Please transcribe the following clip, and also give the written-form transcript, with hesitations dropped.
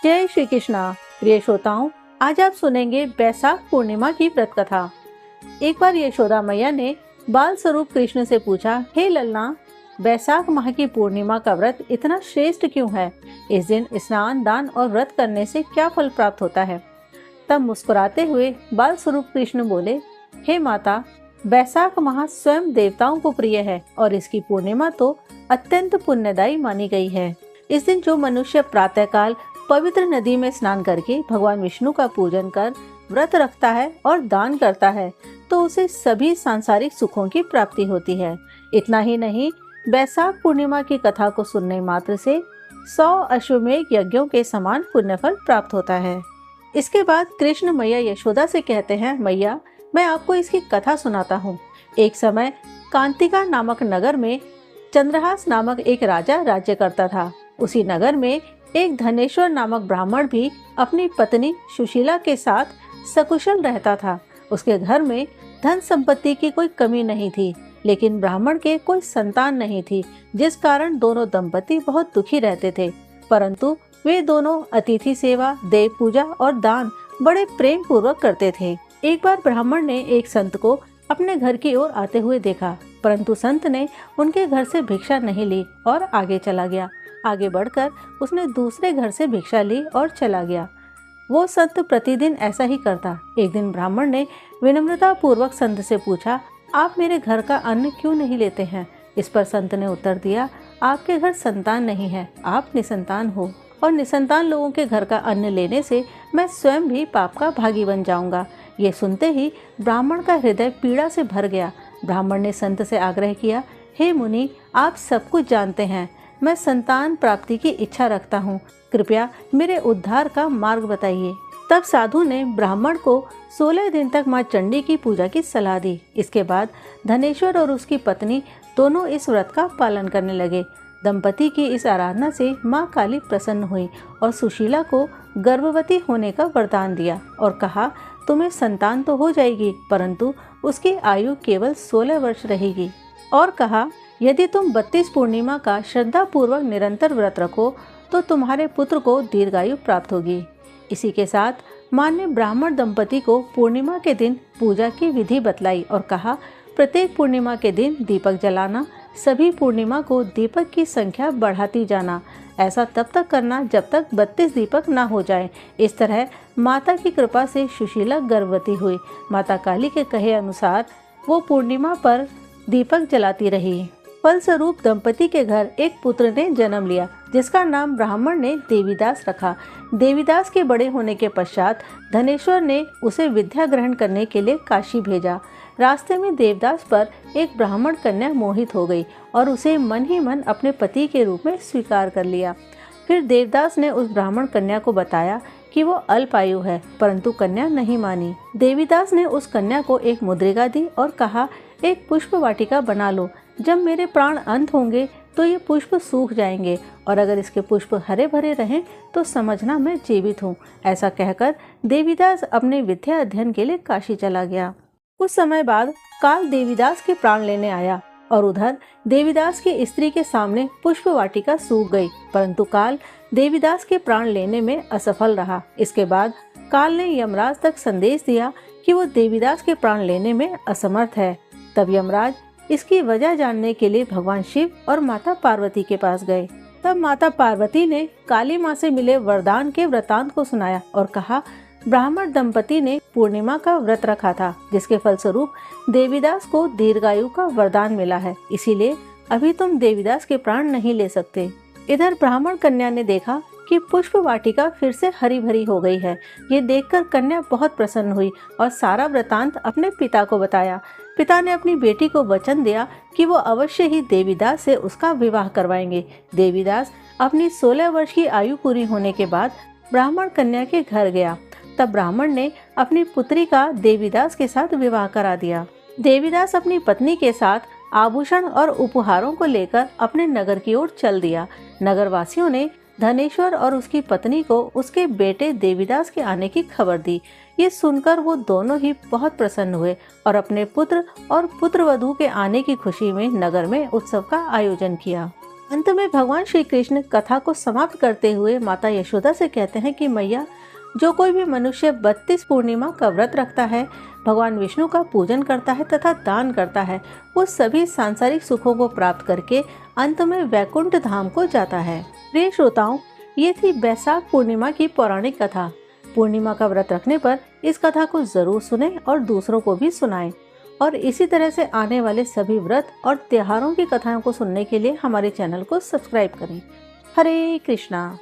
जय श्री कृष्णा। प्रिय श्रोताओं, आज आप सुनेंगे बैसाख पूर्णिमा की व्रत कथा। एक बार यशोदा मैया ने बाल स्वरूप कृष्ण से पूछा, हे ललना, बैसाख माह की पूर्णिमा का व्रत इतना श्रेष्ठ क्यों है? इस दिन स्नान, दान और व्रत करने से क्या फल प्राप्त होता है? तब मुस्कुराते हुए बाल स्वरूप कृष्ण बोले, हे माता, बैसाख माह स्वयं देवताओं को प्रिय है और इसकी पूर्णिमा तो अत्यंत पुण्यदायी मानी गई है। इस दिन जो मनुष्य प्रातःकाल पवित्र नदी में स्नान करके भगवान विष्णु का पूजन कर व्रत रखता है और दान करता है तो उसे सभी सांसारिक सुखों की प्राप्ति होती है। इतना ही नहीं, बैसाख पूर्णिमा की कथा को सुनने मात्र से 100 अश्वमेध यज्ञों के समान पुण्यफल प्राप्त होता है। इसके बाद कृष्ण मैया यशोदा से कहते हैं, मैया, मैं आपको इसकी कथा सुनाता हूँ। एक समय कांतिका नामक नगर में चंद्रहास नामक एक राजा राज्य करता था। उसी नगर में एक धनेश्वर नामक ब्राह्मण भी अपनी पत्नी सुशीला के साथ सकुशल रहता था। उसके घर में धन संपत्ति की कोई कमी नहीं थी, लेकिन ब्राह्मण के कोई संतान नहीं थी, जिस कारण दोनों दंपति बहुत दुखी रहते थे। परंतु वे दोनों अतिथि सेवा, देव पूजा और दान बड़े प्रेम पूर्वक करते थे। एक बार ब्राह्मण ने एक संत को अपने घर की ओर आते हुए देखा, परंतु संत ने उनके घर से भिक्षा नहीं ली और आगे चला गया। आगे बढ़कर उसने दूसरे घर से भिक्षा ली और चला गया। वो संत प्रतिदिन ऐसा ही करता। एक दिन ब्राह्मण ने विनम्रता पूर्वक संत से पूछा, आप मेरे घर का अन्न क्यों नहीं लेते हैं? इस पर संत ने उत्तर दिया, आपके घर संतान नहीं है, आप निसंतान हो और निसंतान लोगों के घर का अन्न लेने से मैं स्वयं भी पाप का भागी बन जाऊंगा। ये सुनते ही ब्राह्मण का हृदय पीड़ा से भर गया। ब्राह्मण ने संत से आग्रह किया, हे मुनि, आप सब कुछ जानते हैं, मैं संतान प्राप्ति की इच्छा रखता हूँ, कृपया मेरे उद्धार का मार्ग बताइए। तब साधु ने ब्राह्मण को 16 दिन तक माँ चंडी की पूजा की सलाह दी। इसके बाद धनेश्वर और उसकी पत्नी दोनों इस व्रत का पालन करने लगे। दंपति की इस आराधना से माँ काली प्रसन्न हुई और सुशीला को गर्भवती होने का वरदान दिया और कहा, तुम्हें संतान तो हो जाएगी, परंतु उसकी आयु केवल 16 वर्ष रहेगी। और कहा, यदि तुम 32 पूर्णिमा का श्रद्धा पूर्वक निरंतर व्रत रखो तो तुम्हारे पुत्र को दीर्घायु प्राप्त होगी। इसी के साथ माँ ने ब्राह्मण दंपति को पूर्णिमा के दिन पूजा की विधि बतलाई और कहा, प्रत्येक पूर्णिमा के दिन दीपक जलाना, सभी पूर्णिमा को दीपक की संख्या बढ़ाती जाना। ऐसा तब तक करना जब तक 32 दीपक ना हो जाए। इस तरह माता की कृपा से सुशीला गर्भवती हुई। माता काली के कहे अनुसार वो पूर्णिमा पर दीपक जलाती रही। फलस्वरूप दंपति के घर एक पुत्र ने जन्म लिया, जिसका नाम ब्राह्मण ने देवीदास रखा। देवीदास के बड़े होने के पश्चात धनेश्वर ने उसे विद्या ग्रहण करने के लिए काशी भेजा। रास्ते में देवदास पर एक ब्राह्मण कन्या मोहित हो गई और उसे मन ही मन अपने पति के रूप में स्वीकार कर लिया। फिर देवदास ने उस ब्राह्मण कन्या को बताया कि वो अल्पायु है, परंतु कन्या नहीं मानी। देवीदास ने उस कन्या को एक मुद्रिका दी और कहा, एक पुष्प वाटिका बना लो। जब मेरे प्राण अंत होंगे तो ये पुष्प सूख जाएंगे और अगर इसके पुष्प हरे भरे रहें तो समझना मैं जीवित हूँ। ऐसा कहकर देवीदास अपने विद्या अध्ययन के लिए काशी चला गया। कुछ समय बाद काल देवीदास के प्राण लेने आया और उधर देवीदास की स्त्री के सामने पुष्प वाटिका सूख गई, परंतु काल देवीदास के प्राण लेने में असफल रहा। इसके बाद काल ने यमराज तक संदेश दिया कि वो देवीदास के प्राण लेने में असमर्थ है। तब यमराज इसकी वजह जानने के लिए भगवान शिव और माता पार्वती के पास गए। तब माता पार्वती ने काली माँ से मिले वरदान के वृतांत को सुनाया और कहा, ब्राह्मण दंपति ने पूर्णिमा का व्रत रखा था, जिसके फलस्वरूप देवीदास को दीर्घायु का वरदान मिला है, इसीलिए अभी तुम देवीदास के प्राण नहीं ले सकते। इधर ब्राह्मण कन्या ने देखा कि पुष्प वाटिका फिर से हरी भरी हो गई है। ये देखकर कन्या बहुत प्रसन्न हुई और सारा वृतांत अपने पिता को बताया। पिता ने अपनी बेटी को वचन दिया कि वो अवश्य ही देवीदास से उसका विवाह करवाएंगे। देवीदास अपनी 16 वर्ष की आयु पूरी होने के बाद ब्राह्मण कन्या के घर गया। तब ब्राह्मण ने अपनी पुत्री का देवीदास के साथ विवाह करा दिया। देवीदास अपनी पत्नी के साथ आभूषण और उपहारों को लेकर अपने नगर की ओर चल दिया। नगरवासियों ने धनेश्वर और उसकी पत्नी को उसके बेटे देवीदास के आने की खबर दी। ये सुनकर वो दोनों ही बहुत प्रसन्न हुए और अपने पुत्र और पुत्रवधू के आने की खुशी में नगर में उत्सव का आयोजन किया। अंत में भगवान श्री कृष्ण कथा को समाप्त करते हुए माता यशोदा से कहते हैं कि मैया, जो कोई भी मनुष्य 32 पूर्णिमा का व्रत रखता है, भगवान विष्णु का पूजन करता है तथा दान करता है, वो सभी सांसारिक सुखों को प्राप्त करके अंत में वैकुंठ धाम को जाता है। प्रिय श्रोताओं, ये थी बैसाख पूर्णिमा की पौराणिक कथा। पूर्णिमा का व्रत रखने पर इस कथा को जरूर सुने और दूसरों को भी सुनाएं। और इसी तरह से आने वाले सभी व्रत और त्योहारों की कथाओं को सुनने के लिए हमारे चैनल को सब्सक्राइब करें। हरे कृष्णा।